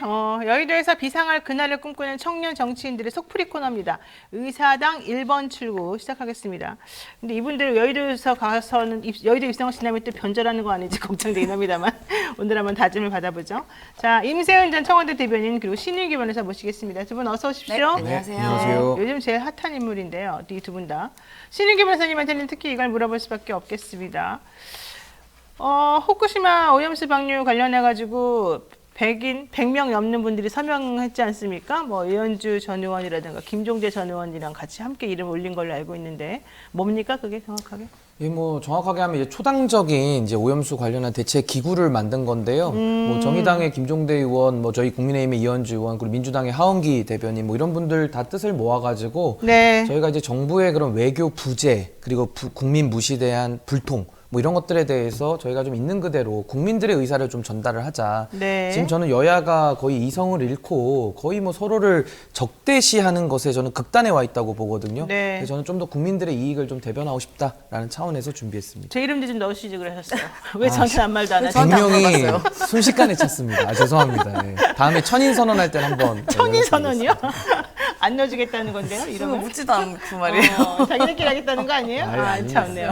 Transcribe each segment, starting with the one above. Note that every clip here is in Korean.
여의도에서 비상할 그날을 꿈꾸는 청년 정치인들의 속풀이 코너입니다. 의사당 1번 출구 시작하겠습니다. 근데 이분들 여의도에서 가서는 여의도 입성을 지나면 또 변절하는 거 아닌지 걱정되긴 합니다만 오늘 한번 다짐을 받아보죠. 자, 임세은 전 청와대 대변인 그리고 신윤기 변호사 모시겠습니다. 두 분 어서 오십시오. 네, 안녕하세요. 안녕하세요. 요즘 제일 핫한 인물인데요. 이 두 분 다. 신윤기 변호사님한테는 특히 이걸 물어볼 수밖에 없겠습니다. 후쿠시마 오염수 방류 관련해가지고 100명 넘는 분들이 서명했지 않습니까? 뭐 이현주 전 의원이라든가 김종대 전 의원이랑 같이 함께 이름 올린 걸로 알고 있는데 뭡니까 그게 정확하게? 예, 뭐 정확하게 하면 이제 초당적인 이제 오염수 관련한 대책 기구를 만든 건데요. 뭐 정의당의 김종대 의원, 뭐 저희 국민의힘의 이현주 의원, 그리고 민주당의 하원기 대변인, 뭐 이런 분들 다 뜻을 모아가지고 네. 저희가 이제 정부의 그런 외교 부재 그리고 국민 무시에 대한 불통. 뭐 이런 것들에 대해서 저희가 좀 있는 그대로 국민들의 의사를 좀 전달을 하자. 네. 지금 저는 여야가 거의 이성을 잃고 거의 뭐 서로를 적대시하는 것에 저는 극단에 와 있다고 보거든요. 네. 그래서 저는 좀 더 국민들의 이익을 좀 대변하고 싶다라는 차원에서 준비했습니다. 제 이름도 좀 넣으시지 그러셨어요. 왜 저한테 아무 말도 안 하시죠? 저한테 안 분명히 받았어요. 순식간에 찾습니다. 죄송합니다. 예. 다음에 천인 선언할 때는 한번 천인 선언이요? 안 넣어주겠다는 건데요? 그거 이러면? 묻지도 않고 말이에요. 자기네끼리 하겠다는 거 아니에요? 아닙니다. 참네요.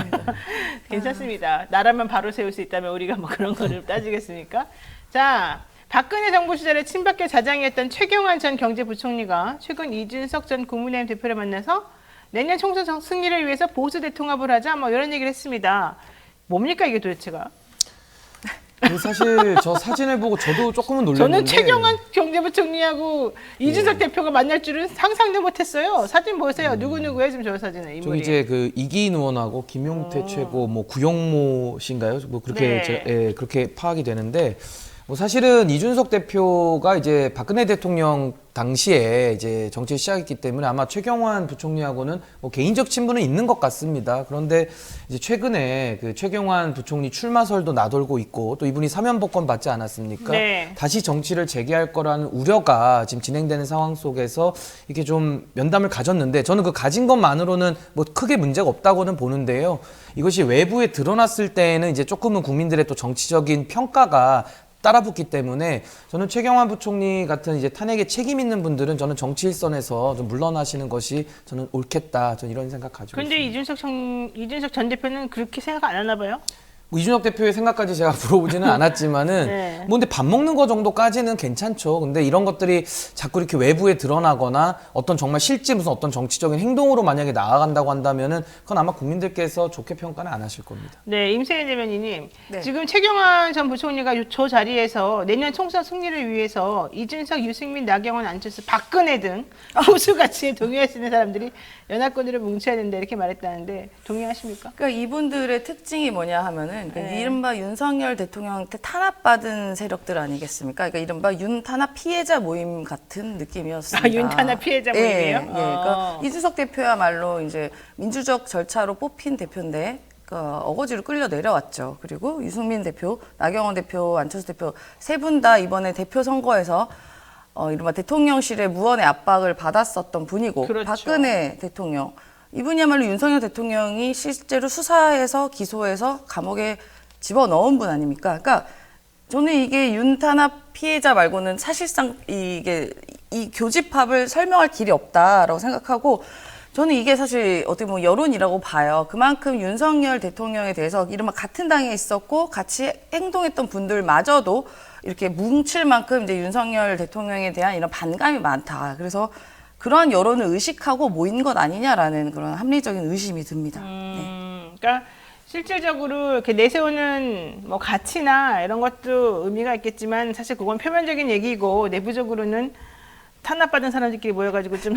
괜찮습니다. 나라만 바로 세울 수 있다면 우리가 뭐 그런 거를 따지겠습니까? 자, 박근혜 정부 시절에 친박계 자장이었던 최경환 전 경제부총리가 최근 이준석 전 국민의힘 대표를 만나서 내년 총선 승리를 위해서 보수 대통합을 하자 뭐 이런 얘기를 했습니다. 뭡니까 이게 도대체가? 사실 저 사진을 보고 저도 조금은 놀랐는데 저는 최경환 경제부총리하고 이준석 대표가 만날 줄은 상상도 못했어요. 사진 보세요. 누구누구예요 지금 저 사진은 저기 인물이. 이제 그 이기인 의원하고 김용태 최고 뭐 구용모 씨인가요? 뭐 그렇게 네. 그렇게 파악이 되는데 뭐 사실은 이준석 대표가 이제 박근혜 대통령 당시에 이제 정치 시작했기 때문에 아마 최경환 부총리하고는 뭐 개인적 친분은 있는 것 같습니다. 그런데 이제 최근에 그 최경환 부총리 출마설도 나돌고 있고 또 이분이 사면복권 받지 않았습니까? 네. 다시 정치를 재개할 거라는 우려가 지금 진행되는 상황 속에서 이렇게 좀 면담을 가졌는데 저는 그 가진 것만으로는 뭐 크게 문제가 없다고는 보는데요. 이것이 외부에 드러났을 때에는 이제 조금은 국민들의 또 정치적인 평가가 따라붙기 때문에 저는 최경환 부총리 같은 이제 탄핵에 책임 있는 분들은 저는 정치 일선에서 좀 물러나시는 것이 저는 옳겠다. 저는 이런 생각 가지고 근데 있습니다. 이준석 전 대표는 그렇게 생각 안 하나 봐요? 뭐 이준석 대표의 생각까지 제가 물어보지는 않았지만은 네. 뭐 근데 밥 먹는 거 정도까지는 괜찮죠. 근데 이런 것들이 자꾸 이렇게 외부에 드러나거나 어떤 정말 실제 무슨 어떤 정치적인 행동으로 만약에 나아간다고 한다면은 그건 아마 국민들께서 좋게 평가는 안 하실 겁니다. 네, 임세현 대변인님. 네. 지금 최경환 전 부총리가 저 자리에서 내년 총선 승리를 위해서 이준석, 유승민, 나경원, 안철수, 박근혜 등 보수 가치에 동의하시는 사람들이 연합군으로 뭉쳐야 된다 이렇게 말했다는데 동의하십니까? 그러니까 이분들의 특징이 뭐냐 하면은 네. 이른바 윤석열 대통령한테 탄압받은 세력들 아니겠습니까? 그러니까 이른바 윤탄압 피해자 모임 같은 느낌이었습니다. 아, 윤탄압 피해자 모임이에요? 예, 예. 그러니까 이준석 대표야말로 이제 민주적 절차로 뽑힌 대표인데 그러니까 어거지로 끌려 내려왔죠. 그리고 유승민 대표, 나경원 대표, 안철수 대표 세 분 다 이번에 대표 선거에서 이른바 대통령실의 무언의 압박을 받았었던 분이고 그렇죠. 박근혜 대통령 이분이야말로 윤석열 대통령이 실제로 수사해서 기소해서 감옥에 집어넣은 분 아닙니까? 그러니까 저는 이게 윤탄압 피해자 말고는 사실상 이게 이 교집합을 설명할 길이 없다라고 생각하고 저는 이게 사실 어떻게 보면 여론이라고 봐요. 그만큼 윤석열 대통령에 대해서 이른바 같은 당에 있었고 같이 행동했던 분들마저도 이렇게 뭉칠 만큼 이제 윤석열 대통령에 대한 이런 반감이 많다. 그래서 그러한 여론을 의식하고 모인 것 아니냐라는 그런 합리적인 의심이 듭니다. 네. 그러니까 실질적으로 이렇게 내세우는 뭐 가치나 이런 것도 의미가 있겠지만 사실 그건 표면적인 얘기고 내부적으로는 탄압받은 사람들끼리 모여가지고 좀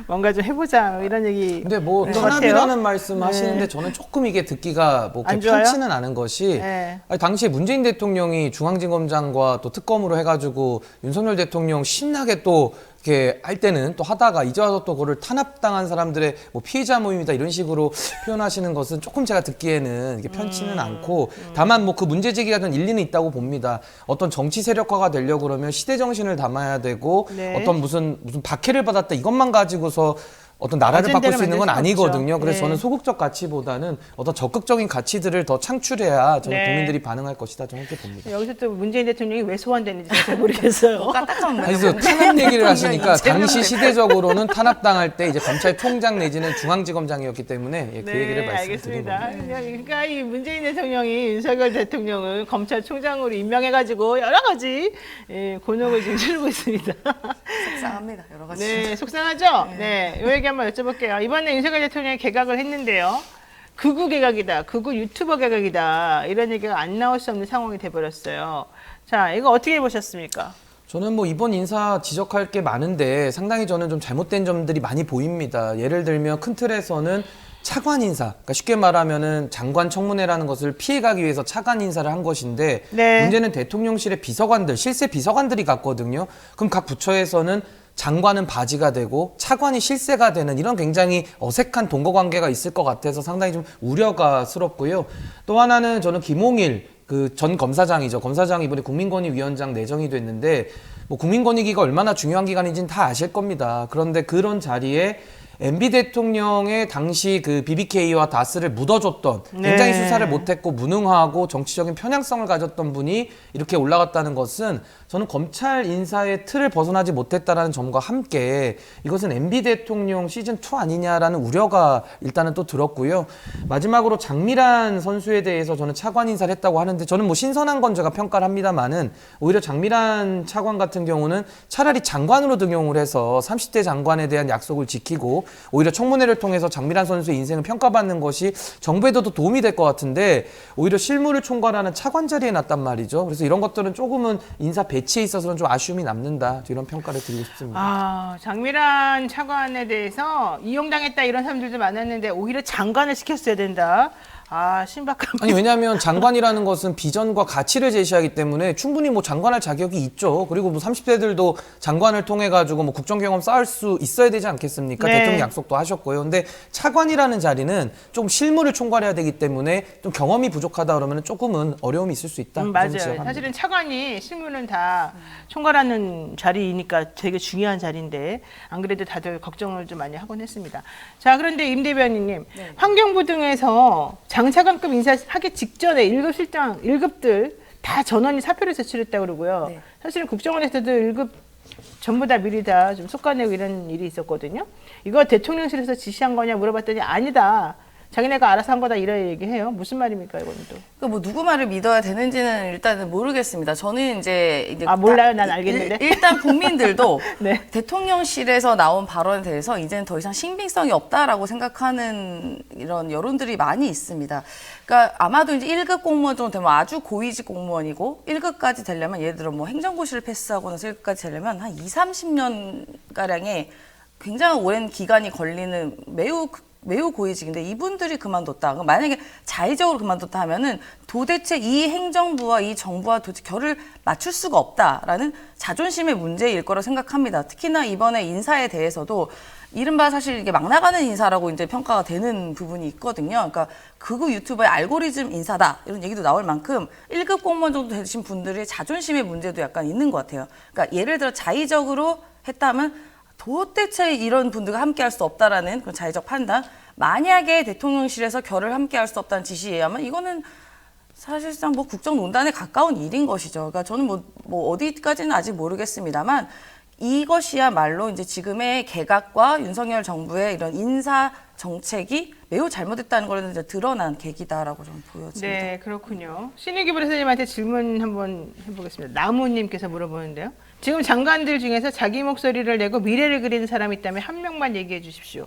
뭔가 좀 해보자 이런 얘기. 근데 뭐 것 탄압이라는 같아요. 말씀 하시는데 네. 저는 조금 이게 듣기가 뭐 안 그렇게 좋아요? 편치는 않은 것이 네. 아니, 당시에 문재인 대통령이 중앙지검장과 또 특검으로 해가지고 윤석열 대통령 신나게 또 이렇게 할 때는 또 하다가 이제 와서 또 그거를 탄압당한 사람들의 뭐 피해자 모임이다 이런 식으로 표현하시는 것은 조금 제가 듣기에는 이게 편치는 않고 다만 뭐 그 문제 제기가 좀 일리는 있다고 봅니다. 어떤 정치 세력화가 되려고 그러면 시대 정신을 담아야 되고 네. 어떤 무슨 박해를 받았다 이것만 가지고서 어떤 나라를 바꿀 아젠다를 수 있는 건 만들 수는 아니거든요. 없죠. 그래서 네. 저는 소극적 가치보다는 어떤 적극적인 가치들을 더 창출해야 저는 네. 국민들이 반응할 것이다. 저는 그렇게 봅니다. 여기서 또 문재인 대통령이 왜 소환됐는지 잘 모르겠어요. 까딱하면 아니, 그 탄압 얘기를 하시니까 당시 시대적으로는 탄압당할 때 이제 검찰총장 내지는 중앙지검장이었기 때문에 예, 그 얘기를 말씀드린 알겠습니다. 겁니다. 그러니까 이 문재인 대통령이 윤석열 대통령을 검찰총장으로 임명해가지고 여러 가지 곤혹을 지금 치르고 있습니다. 속상합니다. 여러 가지. 네, 속상하죠? 네, 이 얘기 한번 여쭤볼게요. 이번에 윤석열 대통령이 개각을 했는데요. 극우 개각이다, 극우 유튜버 개각이다 이런 얘기가 안 나올 수 없는 상황이 돼버렸어요. 자, 이거 어떻게 보셨습니까? 저는 뭐 이번 인사 지적할 게 많은데 상당히 저는 좀 잘못된 점들이 많이 보입니다. 예를 들면 큰 틀에서는 차관 인사, 그러니까 쉽게 말하면은 장관 청문회라는 것을 피해가기 위해서 차관 인사를 한 것인데 네. 문제는 대통령실의 비서관들, 실세 비서관들이 갔거든요. 그럼 각 부처에서는 장관은 바지가 되고 차관이 실세가 되는 이런 굉장히 어색한 동거관계가 있을 것 같아서 상당히 좀 우려가스럽고요. 또 하나는 저는 김홍일 그 전 검사장이죠. 검사장이 이번에 국민권익위원장 내정이 됐는데 뭐 국민권익위가 얼마나 중요한 기관인지는 다 아실 겁니다. 그런데 그런 자리에 MB 대통령의 당시 그 BBK와 다스를 묻어줬던 굉장히 네. 수사를 못했고 무능하고 정치적인 편향성을 가졌던 분이 이렇게 올라갔다는 것은 저는 검찰 인사의 틀을 벗어나지 못했다는 점과 함께 이것은 MB 대통령 시즌2 아니냐라는 우려가 일단은 또 들었고요. 마지막으로 장미란 선수에 대해서 저는 차관 인사를 했다고 하는데 저는 뭐 신선한 건 제가 평가를 합니다만은 오히려 장미란 차관 같은 경우는 차라리 장관으로 등용을 해서 30대 장관에 대한 약속을 지키고 오히려 청문회를 통해서 장미란 선수의 인생을 평가받는 것이 정부에도 더 도움이 될 것 같은데 오히려 실무를 총괄하는 차관 자리에 놨단 말이죠. 그래서 이런 것들은 조금은 인사 배치에 있어서는 좀 아쉬움이 남는다. 이런 평가를 드리고 싶습니다. 아, 장미란 차관에 대해서 이용당했다 이런 사람들도 많았는데 오히려 장관을 시켰어야 된다. 아, 신박한. 아니 왜냐하면 장관이라는 것은 비전과 가치를 제시하기 때문에 충분히 뭐 장관할 자격이 있죠. 그리고 뭐 30대들도 장관을 통해 가지고 뭐 국정 경험 쌓을 수 있어야 되지 않겠습니까? 네. 대통령 약속도 하셨고요. 근데 차관이라는 자리는 좀 실무를 총괄해야 되기 때문에 좀 경험이 부족하다 그러면 조금은 어려움이 있을 수 있다. 맞아요. 저는 지적합니다. 사실은 차관이 실무는 다 총괄하는 자리니까 되게 중요한 자리인데 안 그래도 다들 걱정을 좀 많이 하곤 했습니다. 자, 그런데 임 대변인님, 환경부 등에서 장차관급 인사하기 직전에 1급 실장, 1급들 다 전원이 사표를 제출했다고 그러고요. 네. 사실은 국정원에서도 1급 전부 다 미리 다 좀 솎아내고 이런 일이 있었거든요. 이거 대통령실에서 지시한 거냐 물어봤더니 아니다. 자기네가 알아서 한 거다 이런 얘기해요. 무슨 말입니까 이건 또? 그러니까 뭐 누구 말을 믿어야 되는지는 일단은 모르겠습니다. 저는 이제 아, 몰라요? 난 알겠는데. 일단 국민들도 네. 대통령실에서 나온 발언에 대해서 이제는 더 이상 신빙성이 없다라고 생각하는 이런 여론들이 많이 있습니다. 그러니까 아마도 이제 1급 공무원 정도 되면 아주 고위직 공무원이고 1급까지 되려면 예를 들어 뭐 행정고시를 패스하고 나서 1급까지 되려면 한 2, 30년 가량의 굉장히 오랜 기간이 걸리는 매우 고위직인데 이분들이 그만뒀다. 그럼 만약에 자의적으로 그만뒀다 하면은 도대체 이 행정부와 이 정부와 도대체 결을 맞출 수가 없다라는 자존심의 문제일 거라고 생각합니다. 특히나 이번에 인사에 대해서도 이른바 사실 이게 막 나가는 인사라고 이제 평가가 되는 부분이 있거든요. 그러니까 극우 유튜버의 알고리즘 인사다 이런 얘기도 나올 만큼 1급 공무원 정도 되신 분들의 자존심의 문제도 약간 있는 것 같아요. 그러니까 예를 들어 자의적으로 했다면 도대체 이런 분들과 함께 할 수 없다라는 그런 자의적 판단. 만약에 대통령실에서 결을 함께 할 수 없다는 지시에 의하면 이거는 사실상 뭐 국정농단에 가까운 일인 것이죠. 그러니까 저는 뭐 어디까지는 아직 모르겠습니다만 이것이야말로 이제 지금의 개각과 윤석열 정부의 이런 인사 정책이 매우 잘못됐다는 걸 이제 드러난 계기다라고 좀 보여집니다. 네, 그렇군요. 신의기 부대사님한테 질문 한번 해보겠습니다. 나무님께서 물어보는데요. 지금 장관들 중에서 자기 목소리를 내고 미래를 그리는 사람이 있다면 한 명만 얘기해 주십시오.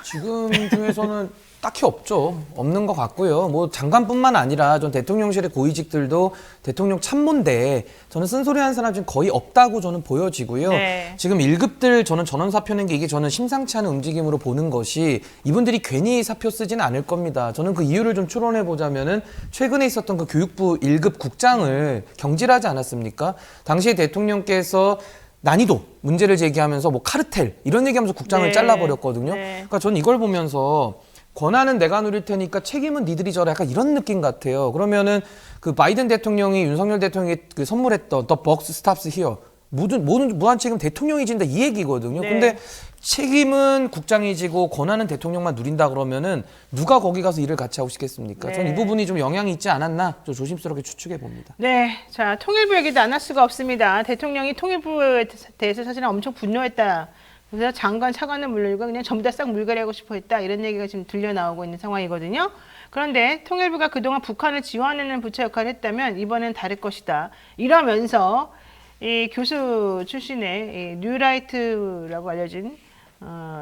지금 중에서는 딱히 없죠. 없는 것 같고요. 뭐 장관뿐만 아니라 전 대통령실의 고위직들도 대통령 참모인데 저는 쓴소리하는 사람 지금 거의 없다고 저는 보여지고요. 네. 지금 1급들 저는 전원 사표 낸 게 이게 저는 심상치 않은 움직임으로 보는 것이 이분들이 괜히 사표 쓰지는 않을 겁니다. 저는 그 이유를 좀 추론해 보자면은 최근에 있었던 그 교육부 1급 국장을 경질하지 않았습니까? 당시에 대통령께서 난이도 문제를 제기하면서 뭐 카르텔 이런 얘기하면서 국장을 네. 잘라버렸거든요. 네. 그러니까 저는 이걸 보면서 권한은 내가 누릴 테니까 책임은 니들이 져라 약간 이런 느낌 같아요. 그러면은 그 바이든 대통령이 윤석열 대통령에게 그 선물했던 The Box Stops Here 모든 무한 책임 대통령이 진다 이 얘기거든요. 네. 근데 책임은 국장이 지고 권한은 대통령만 누린다 그러면은 누가 거기 가서 일을 같이 하고 싶겠습니까? 전 이 네. 부분이 좀 영향이 있지 않았나 좀 조심스럽게 추측해 봅니다. 네, 자 통일부 얘기도 안 할 수가 없습니다. 대통령이 통일부에 대해서 사실은 엄청 분노했다. 그래서 장관, 차관을 물리고 그냥 전부 다 싹 물갈이하고 싶어했다. 이런 얘기가 지금 들려 나오고 있는 상황이거든요. 그런데 통일부가 그동안 북한을 지원하는 부처 역할을 했다면 이번엔 다를 것이다. 이러면서 이 교수 출신의 이 뉴라이트라고 알려진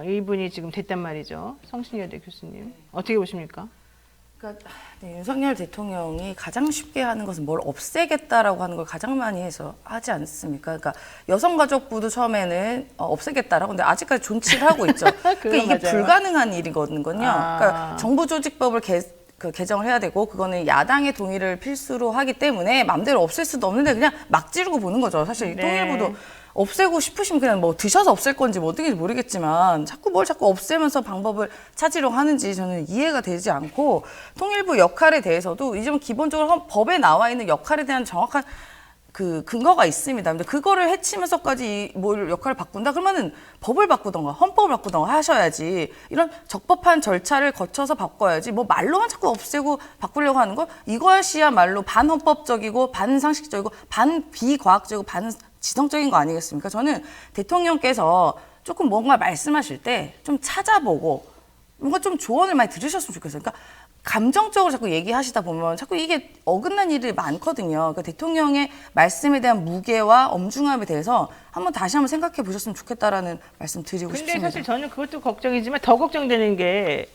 이분이 지금 됐단 말이죠. 성신여대 교수님. 어떻게 보십니까? 그러니까 네, 윤석열 대통령이 가장 쉽게 하는 것은 뭘 없애겠다라고 하는 걸 가장 많이 해서 하지 않습니까? 그러니까 여성가족부도 처음에는 없애겠다라고 근데 아직까지 존치를 하고 있죠. 그러니까 이게 맞아요. 불가능한 일이거든요. 아. 그러니까 정부조직법을 개정을 해야 되고 그거는 야당의 동의를 필수로 하기 때문에 마음대로 없앨 수도 없는데 그냥 막 지르고 보는 거죠. 사실 이 네. 통일부도 없애고 싶으시면 그냥 뭐 드셔서 없앨 건지 뭐 어떻게 모르겠지만 자꾸 없애면서 방법을 찾으려고 하는지 저는 이해가 되지 않고 통일부 역할에 대해서도 이제 기본적으로 법에 나와 있는 역할에 대한 정확한 그 근거가 있습니다. 근데 그거를 해치면서까지 뭘 역할을 바꾼다? 그러면은 법을 바꾸던가 헌법을 바꾸던가 하셔야지. 이런 적법한 절차를 거쳐서 바꿔야지. 뭐 말로만 자꾸 없애고 바꾸려고 하는 거 이것이야말로 반헌법적이고 반상식적이고 반비과학적이고 반지성적인 거 아니겠습니까? 저는 대통령께서 조금 뭔가 말씀하실 때 좀 찾아보고 뭔가 좀 조언을 많이 들으셨으면 좋겠어요. 그러니까 감정적으로 자꾸 얘기하시다 보면 자꾸 이게 어긋난 일이 많거든요. 그러니까 대통령의 말씀에 대한 무게와 엄중함에 대해서 다시 한번 생각해 보셨으면 좋겠다라는 말씀 드리고 근데 싶습니다. 사실 저는 그것도 걱정이지만 더 걱정되는 게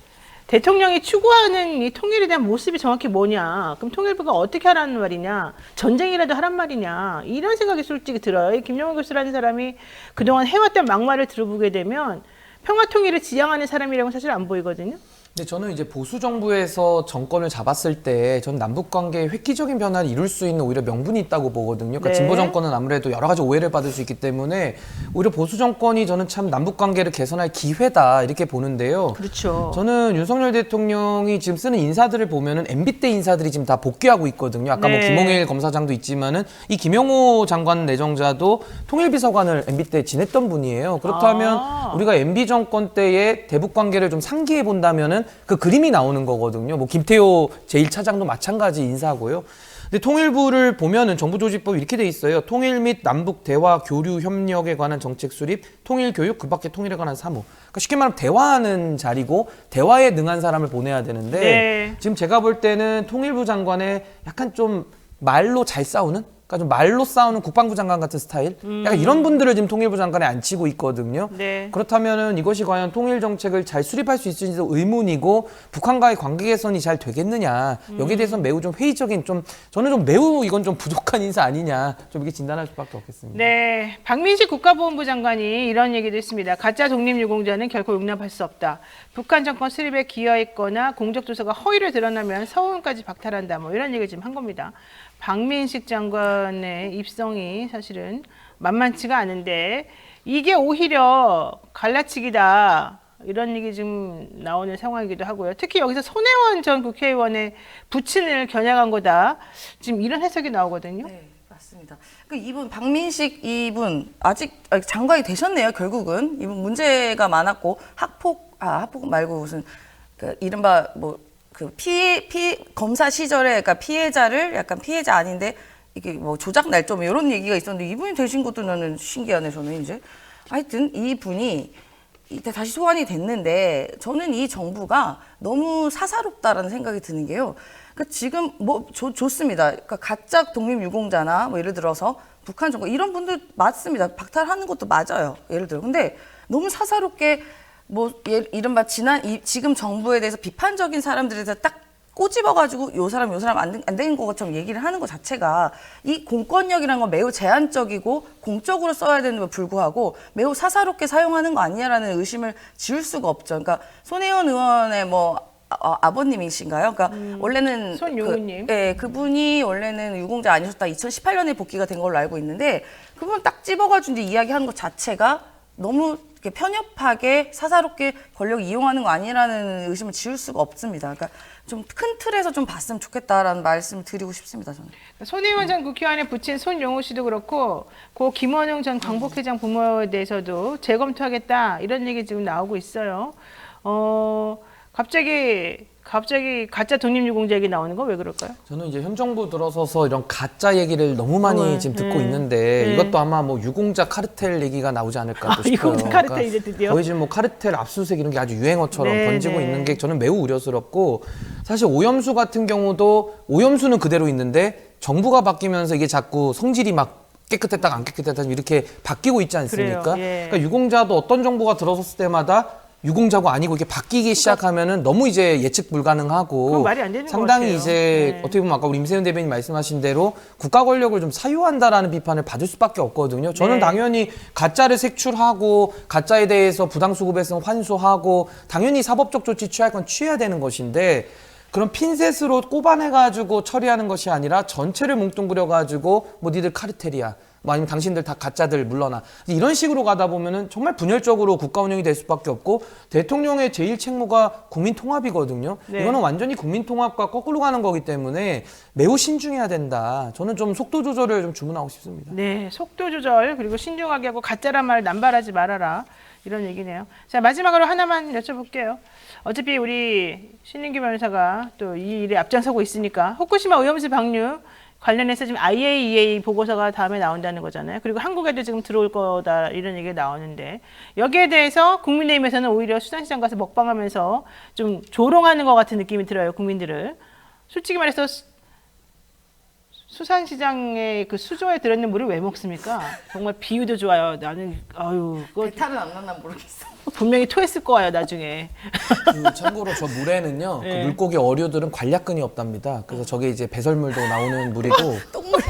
대통령이 추구하는 이 통일에 대한 모습이 정확히 뭐냐. 그럼 통일부가 어떻게 하라는 말이냐. 전쟁이라도 하란 말이냐. 이런 생각이 솔직히 들어요. 이 김용원 교수라는 사람이 그동안 해왔던 막말을 들어보게 되면 평화 통일을 지향하는 사람이라고는 사실 안 보이거든요. 근데 저는 이제 보수 정부에서 정권을 잡았을 때 전 남북 관계에 획기적인 변화를 이룰 수 있는 오히려 명분이 있다고 보거든요. 그러니까 네. 진보 정권은 아무래도 여러 가지 오해를 받을 수 있기 때문에 오히려 보수 정권이 저는 참 남북 관계를 개선할 기회다 이렇게 보는데요. 그렇죠. 저는 윤석열 대통령이 지금 쓰는 인사들을 보면은 MB 때 인사들이 지금 다 복귀하고 있거든요. 아까 뭐 네. 김홍일 검사장도 있지만은 이 김영호 장관 내정자도 통일비서관을 MB 때 지냈던 분이에요. 그렇다면 우리가 MB 정권 때의 대북 관계를 좀 상기해 본다면은 그 그림이 나오는 거거든요. 뭐 김태호 제1차장도 마찬가지 인사고요. 근데 통일부를 보면은 정부조직법이 이렇게 돼 있어요. 통일 및 남북 대화 교류 협력에 관한 정책 수립, 통일 교육, 그 밖에 통일에 관한 사무. 그러니까 쉽게 말하면 대화하는 자리고 대화에 능한 사람을 보내야 되는데 네. 지금 제가 볼 때는 통일부 장관의 약간 좀 말로 잘 싸우는? 그러니까 좀 말로 싸우는 국방부 장관 같은 스타일? 약간 이런 분들을 지금 통일부 장관에 앉히고 있거든요. 네. 그렇다면은 이것이 과연 통일 정책을 잘 수립할 수 있을지도 의문이고 북한과의 관계 개선이 잘 되겠느냐 여기에 대해서는 매우 좀 회의적인 저는 좀 매우 이건 좀 부족한 인사 아니냐 좀 이렇게 진단할 수밖에 없겠습니다. 네, 박민식 국가보훈부 장관이 이런 얘기도 했습니다. 가짜 독립유공자는 결코 용납할 수 없다. 북한 정권 수립에 기여했거나 공적조서가 허위로 드러나면 서울까지 박탈한다. 뭐 이런 얘기를 지금 한 겁니다. 박민식 장관의 입성이 사실은 만만치가 않은데 이게 오히려 갈라치기다. 이런 얘기 지금 나오는 상황이기도 하고요. 특히 여기서 손혜원 전 국회의원의 부친을 겨냥한 거다. 지금 이런 해석이 나오거든요. 네, 맞습니다. 이분 박민식 이분 아직 장관이 되셨네요. 결국은 이분 문제가 많았고 학폭 말고 무슨 그 이른바 뭐 그 검사 시절에 그러니까 피해자를 약간 피해자 아닌데 이게 뭐 조작 날조 이런 얘기가 있었는데 이분이 되신 것도 나는 신기하네. 저는 이제 하여튼 이분이 이때 다시 소환이 됐는데 저는 이 정부가 너무 사사롭다라는 생각이 드는 게요. 그러니까 지금 뭐 좋습니다. 그러니까 가짜 독립유공자나 뭐 예를 들어서 북한 정권 이런 분들 맞습니다. 박탈하는 것도 맞아요. 예를 들어. 근데 너무 사사롭게 뭐 이른바 지금 정부에 대해서 비판적인 사람들에 대해서 딱 꼬집어가지고 요 사람 안 되는 것처럼 얘기를 하는 것 자체가 이 공권력이라는 건 매우 제한적이고 공적으로 써야 되는 데 불구하고 매우 사사롭게 사용하는 거 아니냐라는 의심을 지울 수가 없죠. 그러니까 손혜원 의원의 뭐 아버님이신가요? 그러니까 원래는 손용우님. 그분이 원래는 유공자 아니셨다 2018년에 복귀가 된 걸로 알고 있는데 그분 딱 집어가지고 이제 이야기하는 것 자체가 너무 이렇게 편협하게 사사롭게 권력을 이용하는 거 아니라는 의심을 지울 수가 없습니다. 그러니까 좀 큰 틀에서 좀 봤으면 좋겠다라는 말씀을 드리고 싶습니다. 저는. 손혜원 전 국회의원에 붙인 손용호 씨도 그렇고 고 김원웅 전 광복회장 부모에 대해서도 재검토하겠다 이런 얘기 지금 나오고 있어요. 갑자기 가짜 독립유공자 얘기 나오는 거 왜 그럴까요? 저는 이제 현 정부 들어서서 이런 가짜 얘기를 너무 많이 지금 듣고 있는데 이것도 아마 뭐 유공자 카르텔 얘기가 나오지 않을까 또 싶어요. 유공자 카르텔 이제 드디어. 거의 지금 뭐 카르텔 압수수색 이런 게 아주 유행어처럼 네, 번지고 네. 있는 게 저는 매우 우려스럽고 사실 오염수 같은 경우도 오염수는 그대로 있는데 정부가 바뀌면서 이게 자꾸 성질이 막 깨끗했다가 안 깨끗했다가 이렇게 바뀌고 있지 않습니까? 그래요, 예. 그러니까 유공자도 어떤 정부가 들어섰을 때마다 유공자고 아니고 이게 바뀌기 시작하면은 너무 이제 예측 불가능하고 그건 말이 안 되는 것 상당히 같아요. 이제 네. 어떻게 보면 아까 우리 임세윤 대변인 말씀하신 대로 국가 권력을 좀 사유한다라는 비판을 받을 수밖에 없거든요. 저는 네. 당연히 가짜를 색출하고 가짜에 대해서 부당수급에서 환수하고 당연히 사법적 조치 취할 건 취해야 되는 것인데 그런 핀셋으로 꼽아내가지고 처리하는 것이 아니라 전체를 뭉뚱그려가지고 뭐 니들 카르텔이야. 뭐 아니면 당신들 다 가짜들 물러나. 이런 식으로 가다 보면은 정말 분열적으로 국가 운영이 될 수밖에 없고 대통령의 제일 책무가 국민 통합이거든요. 네. 이거는 완전히 국민 통합과 거꾸로 가는 거기 때문에 매우 신중해야 된다. 저는 좀 속도 조절을 좀 주문하고 싶습니다. 네, 속도 조절 그리고 신중하게 하고 가짜란 말 남발하지 말아라 이런 얘기네요. 자, 마지막으로 하나만 여쭤볼게요. 어차피 우리 신민규 변호사가 또 이 일에 앞장서고 있으니까 후쿠시마 오염수 방류 관련해서 지금 IAEA 보고서가 다음에 나온다는 거잖아요. 그리고 한국에도 지금 들어올 거다 이런 얘기가 나오는데 여기에 대해서 국민의힘에서는 오히려 수산시장 가서 먹방하면서 좀 조롱하는 것 같은 느낌이 들어요. 국민들을. 솔직히 말해서 수산시장의 그 수조에 들어있는 물을 왜 먹습니까? 정말 비유도 좋아요. 나는 그거 배탈은 안 났나 모르겠어. 분명히 토했을 거예요 나중에. 참고로 저 물에는요, 네. 그 물고기 어류들은 관략근이 없답니다. 그래서 저게 이제 배설물도 나오는 물이고,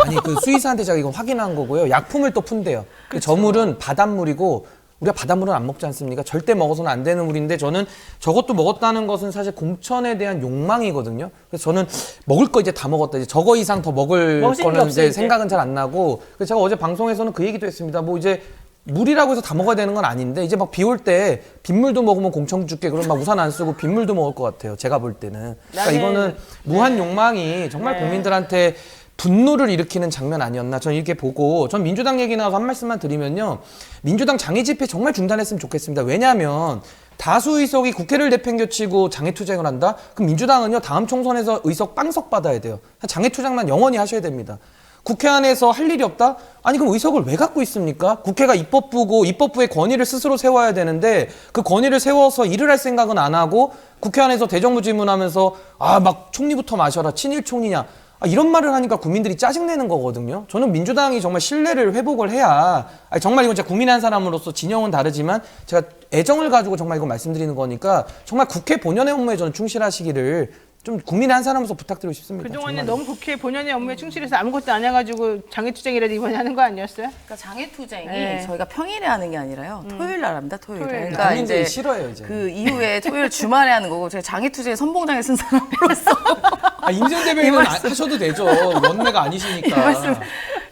아니 그 수의사한테 제가 이건 확인한 거고요. 약품을 또 푼대요. 저 물은 바닷물이고 우리가 바닷물은 안 먹지 않습니까? 절대 먹어서는 안 되는 물인데 저는 저것도 먹었다는 것은 사실 공천에 대한 욕망이거든요. 그래서 저는 먹을 거 이제 다 먹었다. 이제 저거 이상 더 먹을 먹을 거는 없어요, 이제 이제. 생각은 잘 안 나고. 그래서 제가 어제 방송에서는 그 얘기도 했습니다. 뭐 이제 물이라고 해서 다 먹어야 되는 건 아닌데 이제 막 비 올 때 빗물도 먹으면 공청 죽게 그럼 막 우산 안 쓰고 빗물도 먹을 것 같아요. 제가 볼 때는. 그러니까 이거는 무한 욕망이 정말 국민들한테 분노를 일으키는 장면 아니었나 저는 이렇게 보고 전 민주당 얘기 나와서 한 말씀만 드리면요. 민주당 장애 집회 정말 중단했으면 좋겠습니다. 왜냐하면 다수 의석이 국회를 내팽겨치고 장애 투쟁을 한다? 그럼 민주당은요 다음 총선에서 의석 빵석 받아야 돼요. 장애 투쟁만 영원히 하셔야 됩니다. 국회 안에서 할 일이 없다? 아니 그럼 의석을 왜 갖고 있습니까? 국회가 입법부고 입법부의 권위를 스스로 세워야 되는데 그 권위를 세워서 일을 할 생각은 안 하고 국회 안에서 대정부 질문하면서 막 총리부터 마셔라 친일 총리냐 이런 말을 하니까 국민들이 짜증내는 거거든요. 저는 민주당이 정말 신뢰를 회복을 해야 정말 이건 제가 국민의 한 사람으로서 진영은 다르지만 제가 애정을 가지고 정말 이거 말씀드리는 거니까 정말 국회 본연의 업무에 저는 충실하시기를 좀 국민의 한 사람으로서 부탁드리고 싶습니다. 그동안에 정말로. 너무 국회 본연의 업무에 충실해서 아무것도 안 해가지고 장애투쟁이라도 이번에 하는 거 아니었어요? 그러니까 장애투쟁이 네. 저희가 평일에 하는 게 아니라요. 토요일 날 합니다. 토요일. 토요일. 그러니까 국민들이 이제 싫어요 이제. 그 이후에 토요일 주말에 하는 거고 제가 장애투쟁 선봉장에 쓴 사람으로서 임세훈 대변인은 하셔도 되죠. 원내가 아니시니까. 말씀.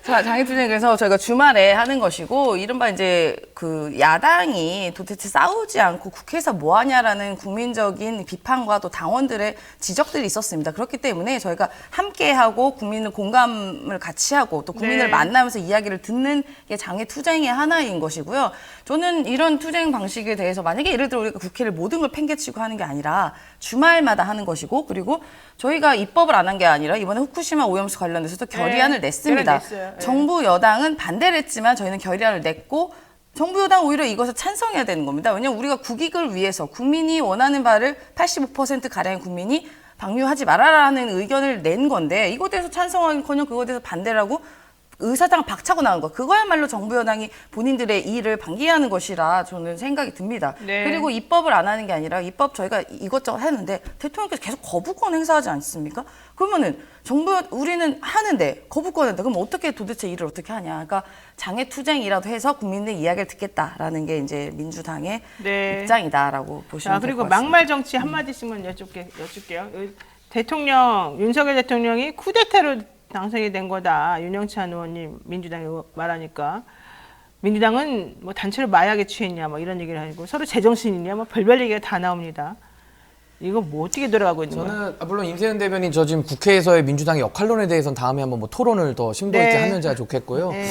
자, 장애투쟁 그래서 저희가 주말에 하는 것이고 이른바 이제 그 야당이 도대체 싸우지 않고 국회에서 뭐 하냐라는 국민적인 비판과 또 당원들의 지적들이 있었습니다. 그렇기 때문에 저희가 함께 하고 국민을 공감을 같이 하고 또 국민을 네. 만나면서 이야기를 듣는 게 장애투쟁의 하나인 것이고요. 저는 이런 투쟁 방식에 대해서 만약에 예를 들어 우리가 국회를 모든 걸 팽개치고 하는 게 아니라 주말마다 하는 것이고 그리고 저희가 입법을 안 한 게 아니라 이번에 후쿠시마 오염수 관련해서도 결의안을 냈습니다. 결의안 냈어요. 정부 여당은 반대를 했지만 저희는 결의안을 냈고 정부 여당 오히려 이것을 찬성해야 되는 겁니다. 왜냐하면 우리가 국익을 위해서 국민이 원하는 바를 85%가량의 국민이 방류하지 말아라는 의견을 낸 건데 이것에 대해서 찬성하기커녕 그것에 대해서 반대를 하고 의사당 박차고 나온 거 그거야말로 정부 여당이 본인들의 일을 방기하는 것이라 저는 생각이 듭니다. 네. 그리고 입법을 안 하는 게 아니라 입법 저희가 이것저것 했는데 대통령께서 계속 거부권 행사하지 않습니까? 그러면은 우리는 하는데 거부권인데 그럼 어떻게 도대체 일을 어떻게 하냐? 그러니까 장애투쟁이라도 해서 국민의 이야기를 듣겠다라는 게 이제 민주당의 네. 입장이다라고 보시면 자, 될 그리고 것 같습니다. 막말 정치 한마디씩만 여쭐게요. 대통령, 윤석열 대통령이 쿠데타로 당선이 된 거다. 윤영찬 의원님 민주당이 말하니까. 민주당은 뭐 단체로 마약에 취했냐 뭐 이런 얘기를 하고 서로 제정신이냐 뭐 별별 얘기가 다 나옵니다. 이거 뭐 어떻게 돌아가고 있는 거야? 저는 물론 임세은 대변인 저 지금 국회에서의 민주당의 역할론에 대해서는 다음에 한번 뭐 토론을 더 심도 있게 네. 하면 좋겠고요. 네.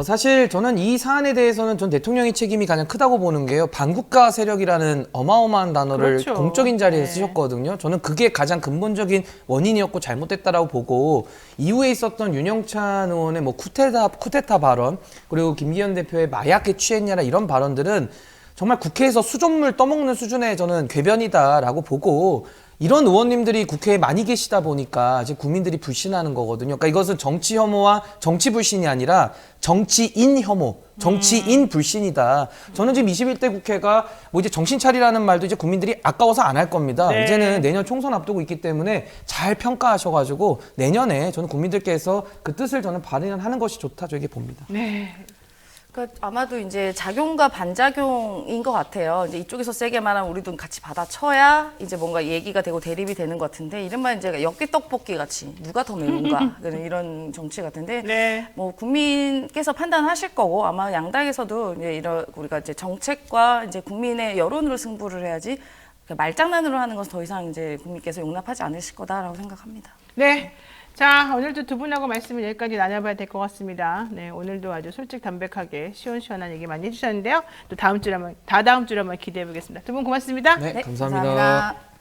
사실 저는 이 사안에 대해서는 전 대통령의 책임이 가장 크다고 보는 게요. 반국가 세력이라는 어마어마한 단어를 그렇죠. 공적인 자리에 네. 쓰셨거든요. 저는 그게 가장 근본적인 원인이었고 잘못됐다라고 보고 이후에 있었던 윤영찬 의원의 뭐 쿠데타 발언 그리고 김기현 대표의 마약에 취했냐라 이런 발언들은 정말 국회에서 수돗물 떠먹는 수준의 저는 궤변이다라고 보고 이런 의원님들이 국회에 많이 계시다 보니까 이제 국민들이 불신하는 거거든요. 그러니까 이것은 정치 혐오와 정치 불신이 아니라 정치인 혐오, 정치인 불신이다. 저는 지금 21대 국회가 뭐 이제 정신 차리라는 말도 이제 국민들이 아까워서 안 할 겁니다. 네. 이제는 내년 총선 앞두고 있기 때문에 잘 평가하셔가지고 내년에 저는 국민들께서 그 뜻을 저는 발현하는 것이 좋다 저에게 봅니다. 네. 그러니까 아마도 이제 작용과 반작용인 것 같아요. 이제 이쪽에서 세게 말하면 우리도 같이 받아쳐야 이제 뭔가 얘기가 되고 대립이 되는 것 같은데 이른바 이제 엽기 떡볶이 같이 누가 더 매운가 이런 정치 같은데 네. 뭐 국민께서 판단하실 거고 아마 양당에서도 이제 이런 우리가 이제 정책과 이제 국민의 여론으로 승부를 해야지 말장난으로 하는 것은 더 이상 이제 국민께서 용납하지 않으실 거다라고 생각합니다. 네. 자, 오늘도 두 분하고 말씀을 여기까지 나눠봐야 될 것 같습니다. 네, 오늘도 아주 솔직 담백하게 시원시원한 얘기 많이 해주셨는데요. 또 다다음 주로 한번 기대해 보겠습니다. 두 분 고맙습니다. 네, 네, 감사합니다. 감사합니다.